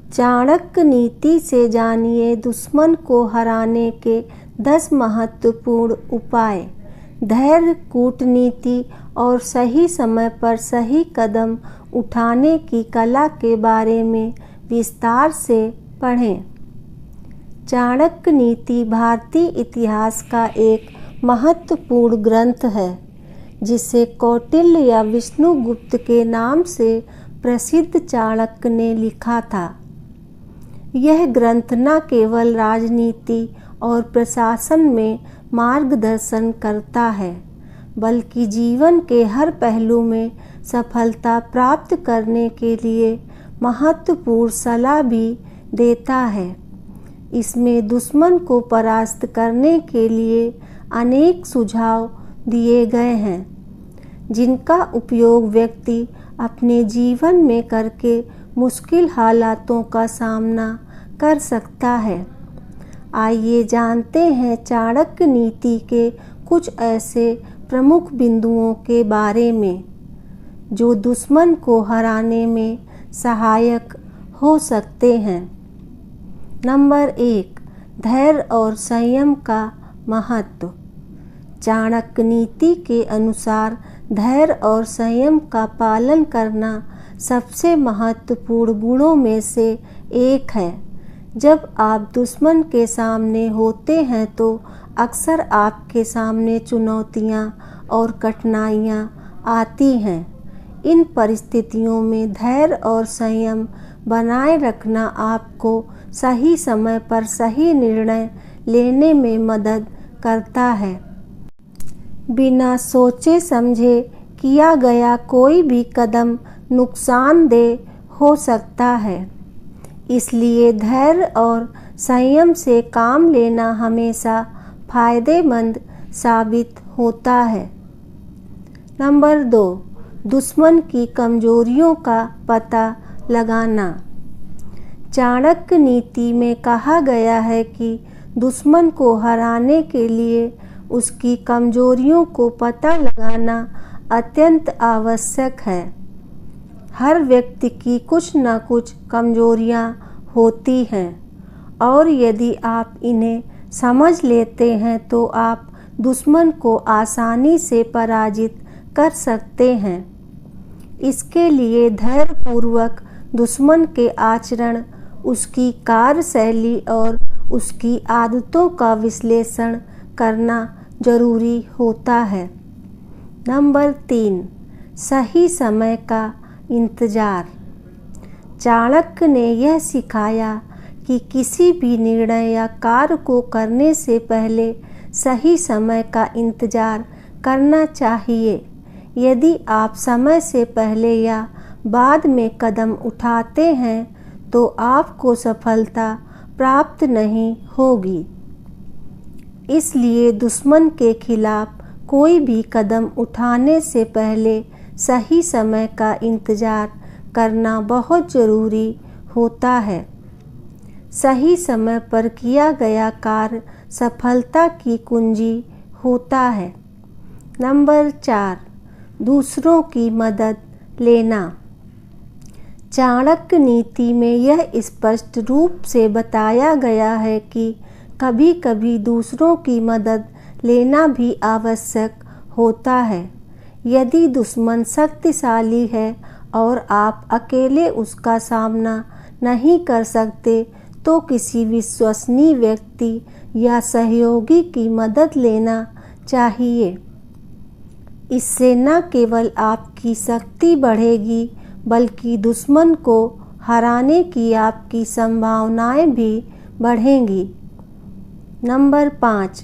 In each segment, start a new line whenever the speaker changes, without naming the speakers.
चाणक्य नीति से जानिए दुश्मन को हराने के 10 महत्वपूर्ण उपाय। धैर्य, कूटनीति और सही समय पर सही कदम उठाने की कला के बारे में विस्तार से पढ़ें। चाणक्य नीति भारतीय इतिहास का एक महत्वपूर्ण ग्रंथ है, जिसे कौटिल्य या विष्णुगुप्त के नाम से प्रसिद्ध चाणक्य ने लिखा था। यह ग्रंथ न केवल राजनीति और प्रशासन में मार्गदर्शन करता है, बल्कि जीवन के हर पहलू में सफलता प्राप्त करने के लिए महत्वपूर्ण सलाह भी देता है। इसमें दुश्मन को परास्त करने के लिए अनेक सुझाव दिए गए हैं, जिनका उपयोग व्यक्ति अपने जीवन में करके मुश्किल हालातों का सामना कर सकता है। आइए जानते हैं चाणक्य नीति के कुछ ऐसे प्रमुख बिंदुओं के बारे में जो दुश्मन को हराने में सहायक हो सकते हैं। नंबर 1, धैर्य और संयम का महत्व। चाणक्य नीति के अनुसार धैर्य और संयम का पालन करना सबसे महत्वपूर्ण गुणों में से एक है। जब आप दुश्मन के सामने होते हैं तो अक्सर आपके सामने चुनौतियां और कठिनाइयां आती हैं। इन परिस्थितियों में धैर्य और संयम बनाए रखना आपको सही समय पर सही निर्णय लेने में मदद करता है। बिना सोचे समझे किया गया कोई भी कदम नुकसानदेह हो सकता है, इसलिए धैर्य और संयम से काम लेना हमेशा फायदेमंद साबित होता है। नंबर 2, दुश्मन की कमजोरियों का पता लगाना। चाणक्य नीति में कहा गया है कि दुश्मन को हराने के लिए उसकी कमजोरियों को पता लगाना अत्यंत आवश्यक है। हर व्यक्ति की कुछ न कुछ कमजोरियां होती हैं, और यदि आप इन्हें समझ लेते हैं तो आप दुश्मन को आसानी से पराजित कर सकते हैं। इसके लिए धैर्यपूर्वक दुश्मन के आचरण, उसकी कार्यशैली और उसकी आदतों का विश्लेषण करना जरूरी होता है। नंबर 3, सही समय का इंतजार। चाणक्य ने यह सिखाया कि किसी भी निर्णय या कार्य को करने से पहले सही समय का इंतजार करना चाहिए। यदि आप समय से पहले या बाद में कदम उठाते हैं तो आपको सफलता प्राप्त नहीं होगी। इसलिए दुश्मन के खिलाफ कोई भी कदम उठाने से पहले सही समय का इंतजार करना बहुत ज़रूरी होता है। सही समय पर किया गया कार्य सफलता की कुंजी होता है। नंबर 4, दूसरों की मदद लेना। चाणक्य नीति में यह स्पष्ट रूप से बताया गया है कि कभी कभी दूसरों की मदद लेना भी आवश्यक होता है। यदि दुश्मन शक्तिशाली है और आप अकेले उसका सामना नहीं कर सकते तो किसी विश्वसनीय व्यक्ति या सहयोगी की मदद लेना चाहिए। इससे न केवल आपकी शक्ति बढ़ेगी बल्कि दुश्मन को हराने की आपकी संभावनाएं भी बढ़ेंगी। नंबर 5,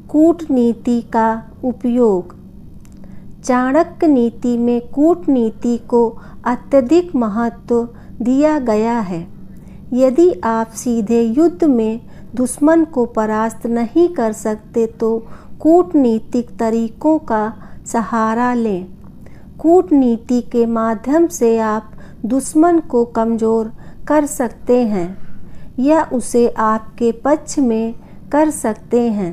कूटनीति का उपयोग। चाणक्य नीति में कूटनीति को अत्यधिक महत्व दिया गया है। यदि आप सीधे युद्ध में दुश्मन को परास्त नहीं कर सकते तो कूटनीतिक तरीकों का सहारा लें। कूटनीति के माध्यम से आप दुश्मन को कमज़ोर कर सकते हैं या उसे आपके पक्ष में कर सकते हैं।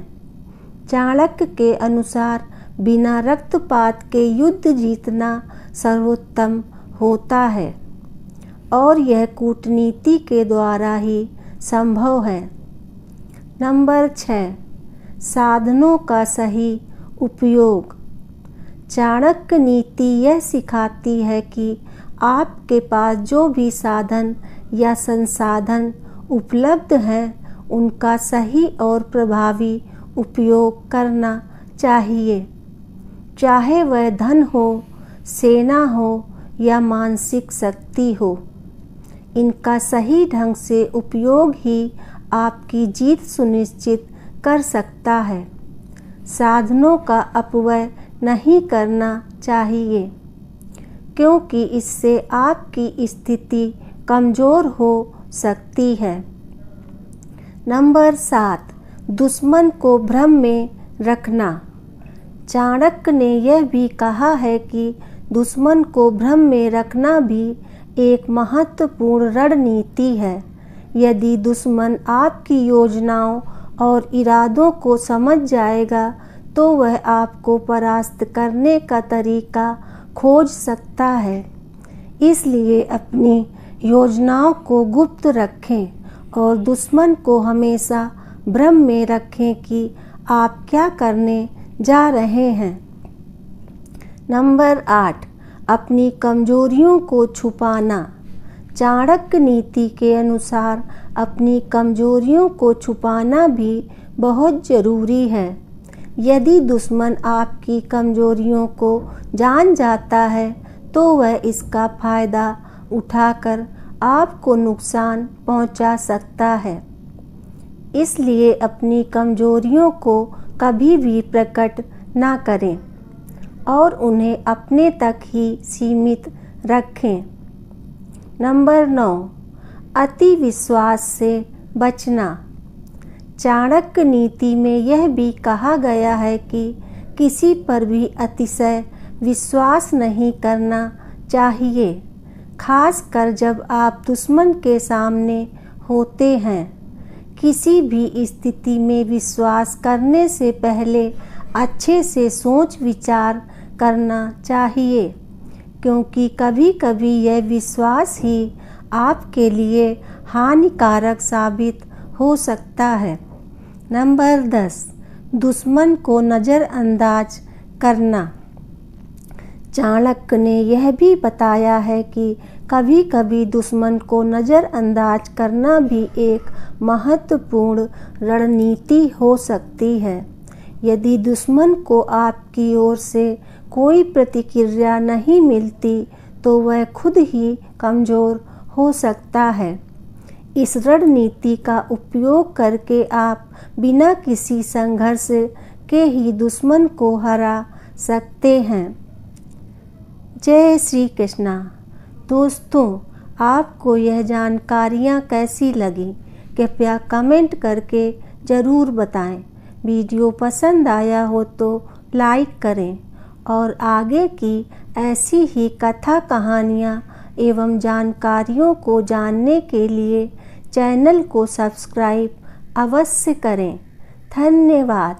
चाणक्य के अनुसार बिना रक्तपात के युद्ध जीतना सर्वोत्तम होता है। और यह कूटनीति के द्वारा ही संभव है। नंबर 6, साधनों का सही उपयोग। चाणक्य नीति यह सिखाती है कि आपके पास जो भी साधन या संसाधन उपलब्ध हैं उनका सही और प्रभावी उपयोग करना चाहिए, चाहे वह धन हो, सेना हो या मानसिक शक्ति हो। इनका सही ढंग से उपयोग ही आपकी जीत सुनिश्चित कर सकता है। साधनों का अपव्यय नहीं करना चाहिए, क्योंकि इससे आपकी स्थिति कमज़ोर हो सकती है। नंबर 7, दुश्मन को भ्रम में रखना। चाणक्य ने यह भी कहा है कि दुश्मन को भ्रम में रखना भी एक महत्वपूर्ण रणनीति है। यदि दुश्मन आपकी योजनाओं और इरादों को समझ जाएगा तो वह आपको परास्त करने का तरीका खोज सकता है। इसलिए अपनी योजनाओं को गुप्त रखें और दुश्मन को हमेशा भ्रम में रखें कि आप क्या करने जा रहे हैं। नंबर 8, अपनी कमजोरियों को छुपाना। चाणक्य नीति के अनुसार अपनी कमजोरियों को छुपाना भी बहुत ज़रूरी है। यदि दुश्मन आपकी कमजोरियों को जान जाता है तो वह इसका फ़ायदा उठाकर आपको नुकसान पहुंचा सकता है। इसलिए अपनी कमजोरियों को कभी भी प्रकट ना करें और उन्हें अपने तक ही सीमित रखें। नंबर 9, अति विश्वास से बचना। चाणक्य नीति में यह भी कहा गया है कि किसी पर भी अतिशय विश्वास नहीं करना चाहिए, खासकर जब आप दुश्मन के सामने होते हैं। किसी भी स्थिति में विश्वास करने से पहले अच्छे से सोच विचार करना चाहिए, क्योंकि कभी कभी यह विश्वास ही आपके लिए हानिकारक साबित हो सकता है। नंबर 10, दुश्मन को नज़रअंदाज करना। चाणक्य ने यह भी बताया है कि कभी कभी दुश्मन को नज़रअंदाज करना भी एक महत्वपूर्ण रणनीति हो सकती है। यदि दुश्मन को आपकी ओर से कोई प्रतिक्रिया नहीं मिलती तो वह खुद ही कमज़ोर हो सकता है। इस रणनीति का उपयोग करके आप बिना किसी संघर्ष के ही दुश्मन को हरा सकते हैं। जय श्री कृष्णा। दोस्तों, आपको यह जानकारियाँ कैसी लगी कृपया कमेंट करके ज़रूर बताएं। वीडियो पसंद आया हो तो लाइक करें और आगे की ऐसी ही कथा कहानियाँ एवं जानकारियों को जानने के लिए चैनल को सब्सक्राइब अवश्य करें। धन्यवाद।